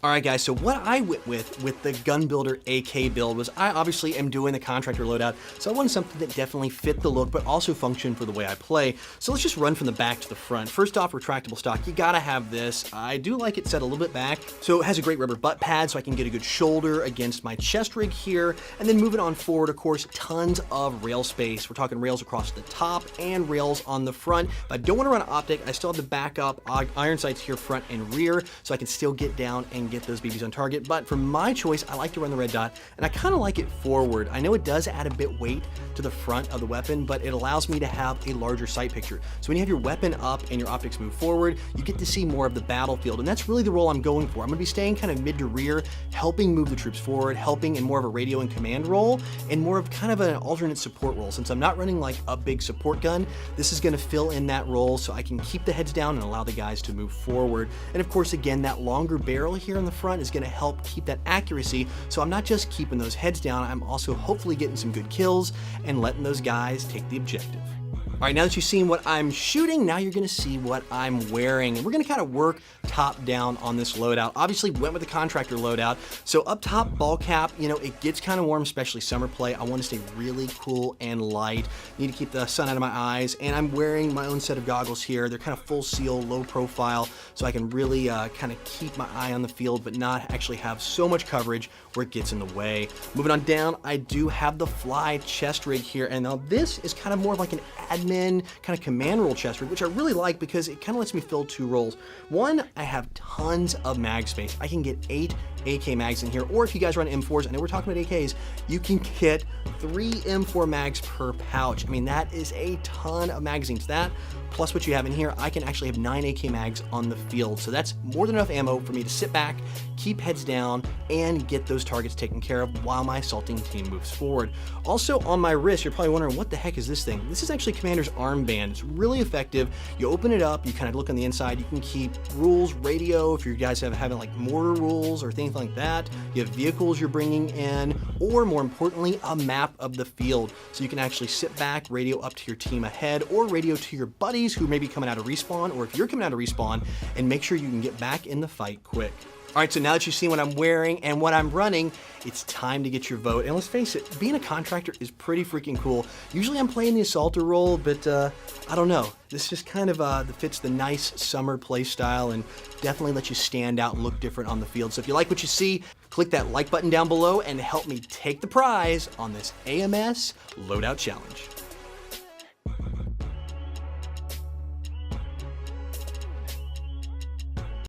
Alright guys, so what I went with the Gun Builder AK build was I obviously am doing the contractor loadout, so I wanted something that definitely fit the look but also functioned for the way I play. So let's just run from the back to the front. First off, retractable stock, you gotta have this. I do like it set a little bit back, so it has a great rubber butt pad so I can get a good shoulder against my chest rig here. And then moving on forward, of course, tons of rail space. We're talking rails across the top and rails on the front. If I don't want to run an optic, I still have the backup iron sights here front and rear so I can still get down and get those BBs on target. But for my choice, I like to run the red dot, and I kind of like it forward. I know it does add a bit weight to the front of the weapon, but it allows me to have a larger sight picture. So when you have your weapon up and your optics move forward, you get to see more of the battlefield, and that's really the role I'm going for. I'm going to be staying kind of mid to rear, helping move the troops forward, helping in more of a radio and command role, and more of kind of an alternate support role. Since I'm not running like a big support gun, this is going to fill in that role so I can keep the heads down and allow the guys to move forward. And of course, again, that longer barrel here in the front is going to help keep that accuracy, so I'm not just keeping those heads down, I'm also hopefully getting some good kills and letting those guys take the objective. All right, now that you've seen what I'm shooting, now you're gonna see what I'm wearing. And we're gonna kind of work top down on this loadout. Obviously went with the contractor loadout. So up top, ball cap, you know, it gets kind of warm, especially summer play. I wanna stay really cool and light. Need to keep the sun out of my eyes. And I'm wearing my own set of goggles here. They're kind of full seal, low profile, so I can really kind of keep my eye on the field, but not actually have so much coverage where it gets in the way. Moving on down, I do have the fly chest rig here. And now this is kind of more of like an admin kind of command role chest rig, which I really like because it kind of lets me fill two roles. One, I have tons of mag space. I can get 8 AK mags in here, or if you guys run M4s, I know we're talking about AKs, you can get 3 M4 mags per pouch. I mean, that is a ton of magazines. That, plus what you have in here, I can actually have 9 AK mags on the field. So that's more than enough ammo for me to sit back, keep heads down, and get those targets taken care of while my assaulting team moves forward. Also on my wrist, you're probably wondering, what the heck is this thing? This is actually Commander's armband. It's really effective. You open it up, you kind of look on the inside, you can keep rules, radio, if you guys have having like mortar rules or things like that. You have vehicles you're bringing in, or more importantly, a map of the field. So you can actually sit back, radio up to your team ahead, or radio to your buddies who may be coming out of respawn, or if you're coming out of respawn, and make sure you can get back in the fight quick. All right, so now that you've seen what I'm wearing and what I'm running, it's time to get your vote. And let's face it, being a contractor is pretty freaking cool. Usually I'm playing the assaulter role, but I don't know. This just kind of fits the nice summer play style and definitely lets you stand out and look different on the field. So if you like what you see, click that like button down below and help me take the prize on this AMS Loadout Challenge.